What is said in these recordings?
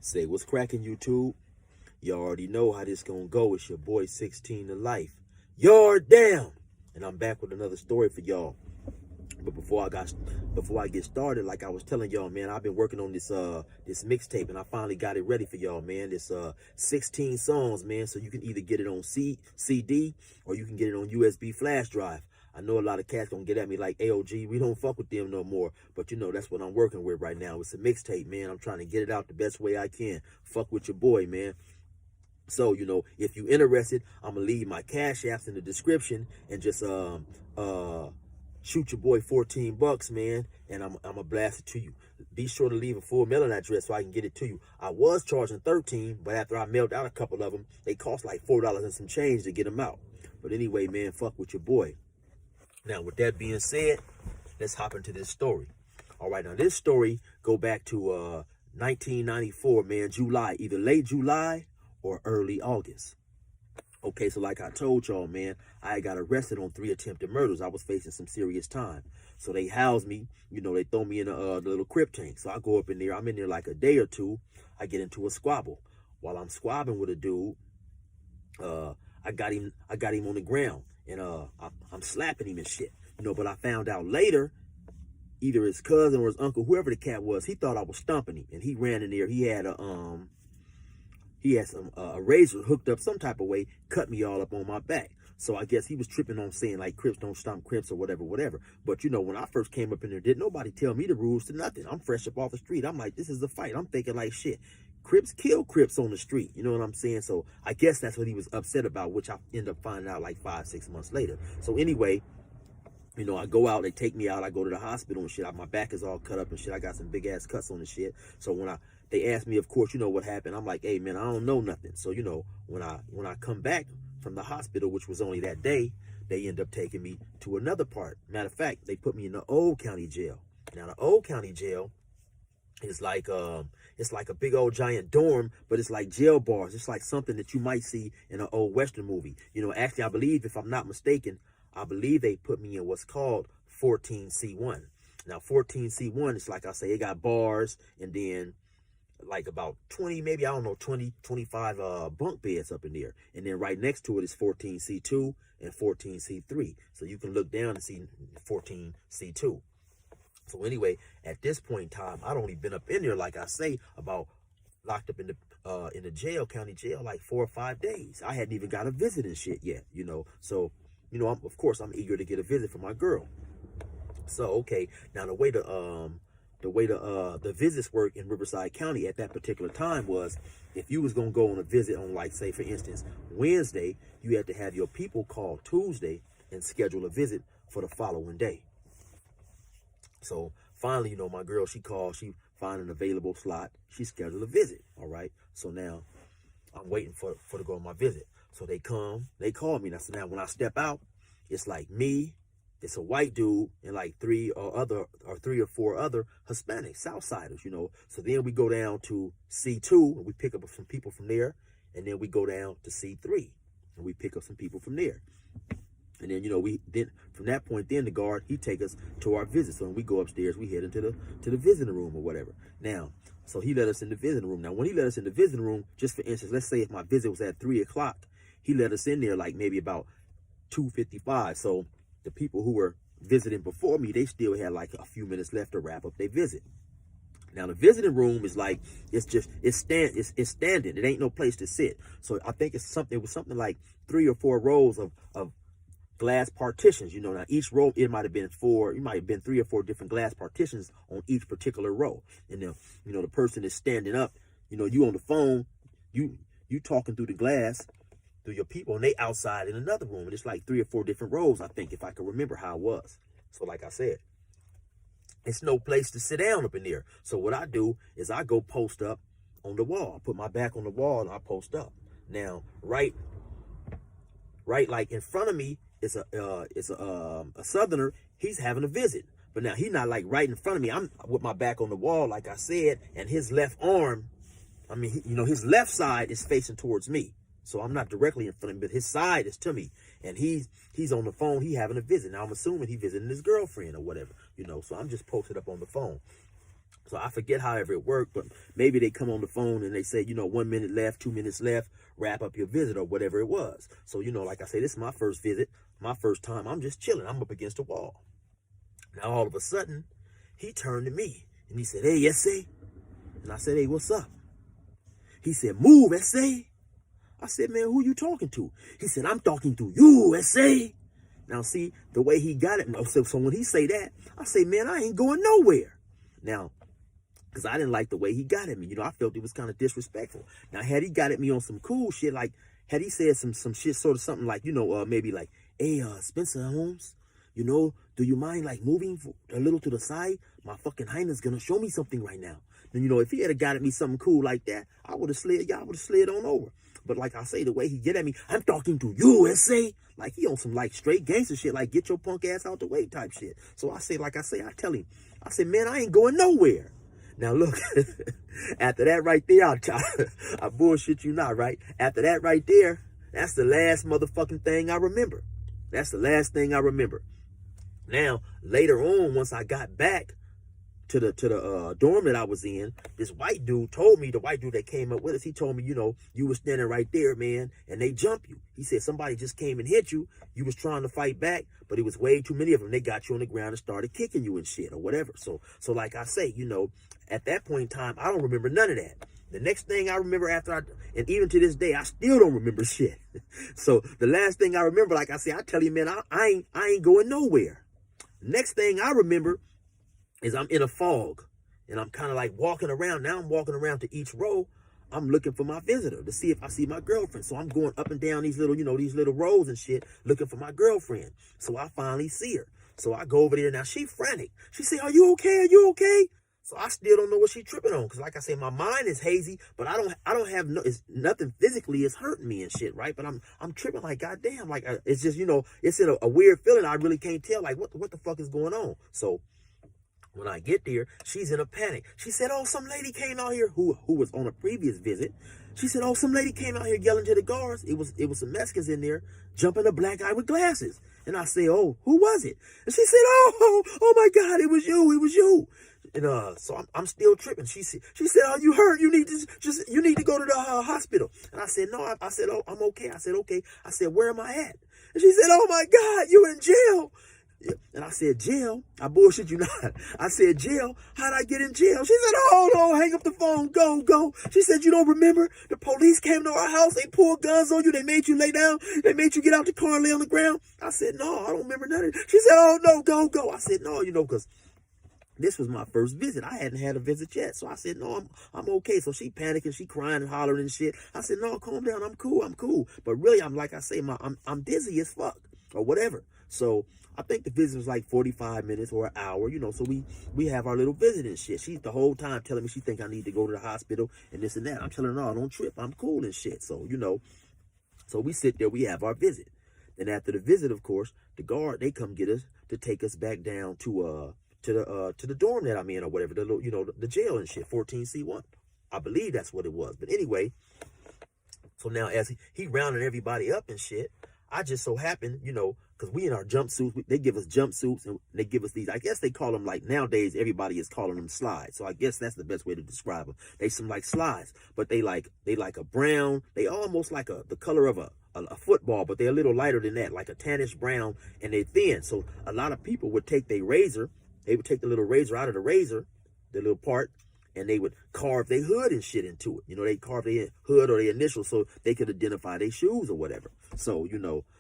Say what's cracking, YouTube. You already know how this gonna go. It's your boy 16 to life. Yard down. And I'm back with another story for y'all. But before I get started, like I was telling y'all, man, I've been working on this this mixtape, and I finally got it ready for y'all, man. This 16 songs, man. So you can either get it on CD or you can get it on USB flash drive. I know a lot of cats gonna get at me like, AOG, we don't fuck with them no more. But you know, that's what I'm working with right now. It's a mixtape, man. I'm trying to get it out the best way I can. Fuck with your boy, man. So, you know, if you interested, I'm gonna leave my cash apps in the description and just shoot your boy 14 bucks, man, and I'm gonna blast it to you. Be sure to leave a full mailing address so I can get it to you. I was charging 13, but after I mailed out a couple of them, they cost like $4 and some change to get them out. But anyway, man, fuck with your boy. Now, with that being said, let's hop into this story. All right, now this story go back to 1994, man, July, either late July or early August. Okay, so like I told y'all, man, I got arrested on 3 attempted murders. I was facing some serious time. So they housed me, you know, they throw me in the little crib tank. So I go up in there. I'm in there like a day or two. I get into a squabble. While I'm squabbling with a dude, I got him on the ground. And I'm slapping him and shit. You know, but I found out later, either his cousin or his uncle, whoever the cat was, he thought I was stomping him. And he ran in there. He had a razor hooked up some type of way, cut me all up on my back. So I guess he was tripping on saying like Crips don't stomp Crips or whatever. But you know, when I first came up in there, didn't nobody tell me the rules to nothing. I'm fresh up off the street. I'm like, this is a fight. I'm thinking like, shit, Crips kill Crips on the street. You know what I'm saying? So I guess that's what he was upset about, which I ended up finding out like 5-6 months later. So anyway, you know, I go out, they take me out, I go to the hospital and shit. My back is all cut up and shit. I got some big ass cuts on the shit. So when they asked me, of course, you know what happened. I'm like, hey man, I don't know nothing. So, you know, when I come back from the hospital, which was only that day, they end up taking me to another part. Matter of fact, they put me in the old county jail. Now the old county jail is like a big old giant dorm, but it's like jail bars. It's like something that you might see in an old Western movie. You know, actually, I believe, if I'm not mistaken, I believe they put me in what's called 14C1. Now, 14C1 is like I say, it got bars and then like about 20, maybe, I don't know, 20, 25 bunk beds up in there. And then right next to it is 14C2 and 14C3. So you can look down and see 14C2. So anyway, at this point in time, I'd only been up in there, like I say, about locked up in the jail, county jail, like 4 or 5 days. I hadn't even got a visit and shit yet, you know. So, you know, of course, I'm eager to get a visit from my girl. So, okay, now the way the visits work in Riverside County at that particular time was, if you was gonna go on a visit on, like, say for instance, Wednesday, you had to have your people call Tuesday and schedule a visit for the following day. So finally, you know, my girl, she called, she found an available slot, she scheduled a visit. All right, so now I'm waiting for to go on my visit. So they come, they call me. So now when I step out, it's like me, it's a white dude, and like 3 or 4 other Hispanic Southsiders, you know. So then we go down to C2 and we pick up some people from there, and then we go down to C3 and we pick up some people from there. And then, you know, then from that point, then the guard, he take us to our visit. So when we go upstairs, we head into the visiting room or whatever. Now, so he let us in the visiting room. Now, when he let us in the visiting room, just for instance, let's say if my visit was at 3 o'clock, he let us in there like maybe about 2:55. So the people who were visiting before me, they still had like a few minutes left to wrap up their visit. Now the visiting room is like, it's standing. It ain't no place to sit. So I think it was something like 3 or 4 rows of glass partitions, you know. Now each row, it might have been 3 or 4 different glass partitions on each particular row. And then, you know, the person is standing up, you know, you on the phone, you talking through the glass, through your people, and they outside in another room. And it's like 3 or 4 different rows, I think, if I can remember how it was. So like I said, it's no place to sit down up in there. So what I do is I go post up on the wall. I put my back on the wall and I post up. Now, right like in front of me, it's a Southerner. He's having a visit, but now he's not like right in front of me. I'm with my back on the wall, like I said, and his left arm, I mean, you know, his left side is facing towards me. So I'm not directly in front of him, but his side is to me. And he's on the phone, he having a visit. Now I'm assuming he visiting his girlfriend or whatever, you know. So I'm just posted up on the phone. So I forget however it worked, but maybe they come on the phone and they say, 1 minute left, 2 minutes left, wrap up your visit or whatever it was. So, like I say, this is my first visit, my first time. I'm just chilling. I'm up against the wall. Now, all of a sudden, he turned to me and he said, "Hey, ESE." And I said, "Hey, what's up?" He said, "Move, ESE." I said, "Man, who you talking to?" He said, "I'm talking to you, ESE." Now, see, the way he got it. So when he say that, I say, "Man, I ain't going nowhere." Now, because I didn't like the way he got at me. I felt it was kind of disrespectful. Now, had he got at me on some cool shit, like, had he said some shit, sort of something like, maybe like, "Hey, Spencer Holmes, do you mind, like, moving a little to the side? My fucking highness gonna show me something right now." Then, if he had got at me something cool like that, I would have slid on over. But like I say, the way he get at me, "I'm talking to you, ESE." Like, he on some, like, straight gangster shit, like, get your punk ass out the way type shit. So I tell him, I say, "Man, I ain't going nowhere." Now, look, after that right there, I bullshit you not, right? After that right there, that's the last motherfucking thing I remember. That's the last thing I remember. Now, later on, once I got back to the dorm that I was in, this white dude told me, the white dude that came up with us, he told me, "You was standing right there, man, and they jumped you." He said, "Somebody just came and hit you. You was trying to fight back, but it was way too many of them. They got you on the ground and started kicking you and shit or whatever." So like I say, at that point in time, I don't remember none of that. The next thing I remember and even to this day, I still don't remember shit. So the last thing I remember, like I say, I tell you, man, I ain't going nowhere. Next thing I remember is I'm in a fog and I'm kind of like walking around. Now I'm walking around to each row. I'm looking for my visitor to see if I see my girlfriend. So I'm going up and down these little, these little rows and shit, looking for my girlfriend. So I finally see her. So I go over there. Now she frantic. She say, "Are you okay? Are you okay?" So I still don't know what she tripping on. Cause like I say, my mind is hazy, but I don't have it's nothing physically is hurting me and shit. Right. But I'm tripping like, goddamn, like it's just, it's in a weird feeling. I really can't tell like what the fuck is going on. So when I get there, she's in a panic. She said, "Oh, some lady came out here who was on a previous visit." She said, "Oh, some lady came out here yelling to the guards. It was some Mexicans in there jumping a black guy with glasses." And I say, "Oh, who was it?" And she said, oh my God, it was you. And so I'm still tripping. She said, "Oh, you hurt? You need to go to the hospital." And I said, "No." I said, "Oh, I'm okay." I said, "Okay." I said, "Where am I at?" And she said, "Oh my God, you in jail." And I said, "Jail?" I bullshit you not. I said, "Jail? How'd I get in jail?" She said, "Hold on, hang up the phone, go." She said, "You don't remember? The police came to our house, they pulled guns on you, they made you lay down, they made you get out the car and lay on the ground." I said, "No, I don't remember none of it." She said, "Oh no, go." I said, "No, because this was my first visit. I hadn't had a visit yet." So I said, "No, I'm okay." So she panicking, she crying and hollering and shit. I said, "No, calm down, I'm cool. But really, I'm like I say, I'm dizzy as fuck or whatever." So I think the visit was like 45 minutes or an hour, so we have our little visit and shit. She's the whole time telling me she think I need to go to the hospital and this and that. I'm telling her, "No, don't trip. I'm cool and shit." So, so we sit there, we have our visit. Then after the visit, of course, the guard, they come get us to take us back down to the dorm that I'm in or whatever, the little, the jail and shit, 14C1. I believe that's what it was. But anyway, so now as he rounding everybody up and shit, I just so happened, because we in our jumpsuits, they give us jumpsuits and they give us these, I guess they call them, like nowadays, everybody is calling them slides. So I guess that's the best way to describe them. They some like slides, but they like a brown, they almost like the color of a football, but they're a little lighter than that, like a tannish brown, and they're thin. So a lot of people would take their razor, they would take the little razor out of the razor, the little part, and they would carve their hood and shit into it. They carve their hood or their initials so they could identify their shoes or whatever. So,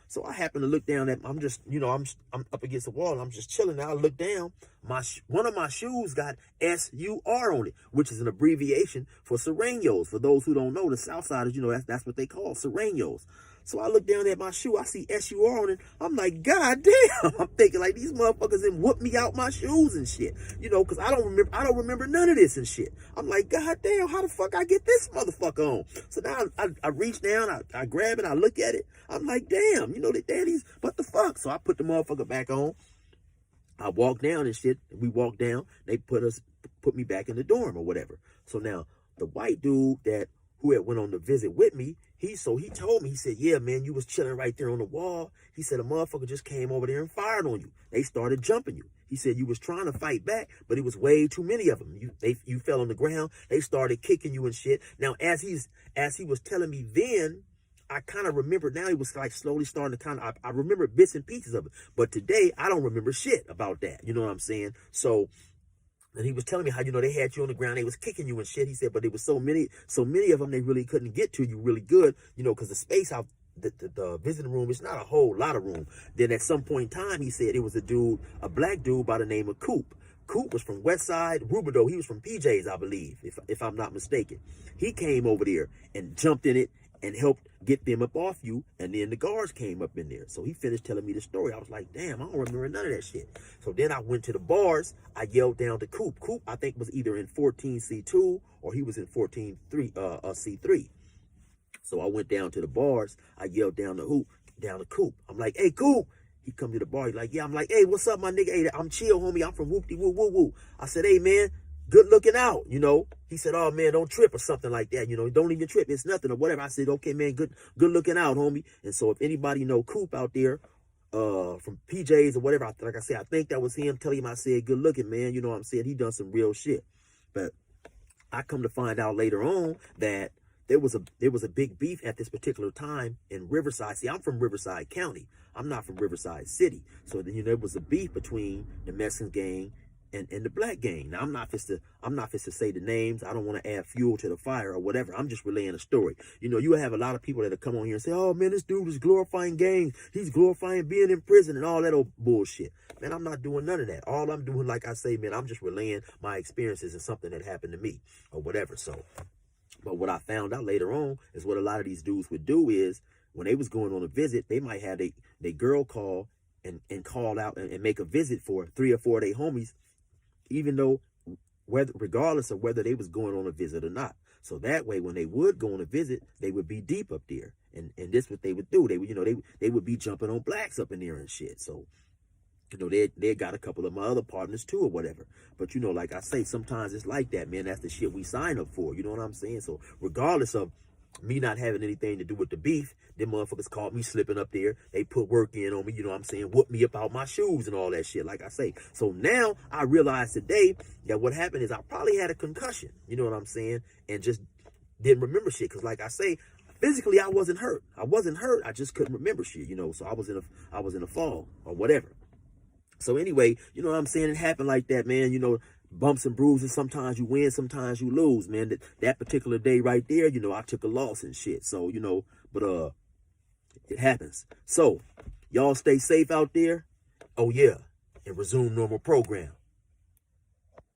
so I happen to look down at, I'm just, I'm up against the wall and I'm just chilling. Now I look down, one of my shoes got SUR on it, which is an abbreviation for Serranos. For those who don't know, the Southsiders, that's what they call Serranos. So I look down at my shoe, I see SUR on it. I'm like, God damn. I'm thinking like these motherfuckers didn't whoop me out my shoes and shit. Because I don't remember none of this and shit. I'm like, God damn, how the fuck I get this motherfucker on? So now I reach down, I grab it, I look at it. I'm like, damn, the daddies, what the fuck? So I put the motherfucker back on. I walk down and shit. We walk down. They put me back in the dorm or whatever. So now the white dude who had went on the visit with me, he told me, he said, "Yeah, man, you was chilling right there on the wall." He said, "A motherfucker just came over there and fired on you. They started jumping you." He said you was trying to fight back, but it was way too many of them. You fell on the ground. They started kicking you and shit. Now, as he was telling me then, I kind of remember now. He was like slowly starting to I remember bits and pieces of it. But today, I don't remember shit about that. You know what I'm saying? So, and he was telling me how, they had you on the ground, they was kicking you and shit. He said, but there was so many of them, they really couldn't get to you really good, because the space out, the visiting room is not a whole lot of room. Then at some point in time, he said it was a black dude by the name of Coop. Coop was from West Side, Rubidoux. He was from PJ's, I believe, if I'm not mistaken. He came over there and jumped in it and helped get them up off you, and then the guards came up in there. So he finished telling me the story. I was like, damn, I don't remember none of that shit. So then I went to the bars. I yelled down to Coop. Coop, I think, was either in 14C2 or he was in 14C3. So I went down to the bars. I yelled down to Coop. I'm like, hey, Coop. He come to the bar. He's like, yeah. I'm like, hey, what's up, my nigga? Hey, I'm chill, homie. I'm from whoop-de-woo-woo-woo. I said, hey, man, good looking out, He said, oh, man, don't trip or something like that, Don't even trip. It's nothing or whatever. I said, okay, man, good looking out, homie. And so if anybody know Coop out there from PJ's or whatever, like I said, I think that was him telling him I said, good looking, man. You know what I'm saying? He done some real shit. But I come to find out later on that there was a big beef at this particular time in Riverside. See, I'm from Riverside County. I'm not from Riverside City. So then, there was a beef between the Mexican gang and the black gang. Now, I'm not fit to say the names. I don't want to add fuel to the fire or whatever. I'm just relaying a story. You have a lot of people that come on here and say, oh, man, this dude is glorifying gangs. He's glorifying being in prison and all that old bullshit. Man, I'm not doing none of that. All I'm doing, like I say, man, I'm just relaying my experiences and something that happened to me or whatever. So, but what I found out later on is what a lot of these dudes would do is when they was going on a visit, they might have they girl call and call out and make a visit for 3 or 4 of their homies, even though regardless of whether they was going on a visit or not. So that way, when they would go on a visit, they would be deep up there. And this what they would do. They would, they would be jumping on blacks up in there and shit. So, they got a couple of my other partners too or whatever. But, like I say, sometimes it's like that, man. That's the shit we sign up for. You know what I'm saying? So regardless of me not having anything to do with the beef, them motherfuckers caught me slipping up there. They put work in on me, whooped me up out my shoes and all that shit, like I say. So now I realize today that what happened is I probably had a concussion, you know what I'm saying? And just didn't remember shit. Because like I say, physically I wasn't hurt. I just couldn't remember shit, So I was in a fall or whatever. So anyway, you know what I'm saying? It happened like that, man. Bumps and bruises. Sometimes you win, sometimes you lose, man. That particular day right there, I took a loss and shit. So, but it happens. So, y'all stay safe out there. Oh, yeah. And resume normal program.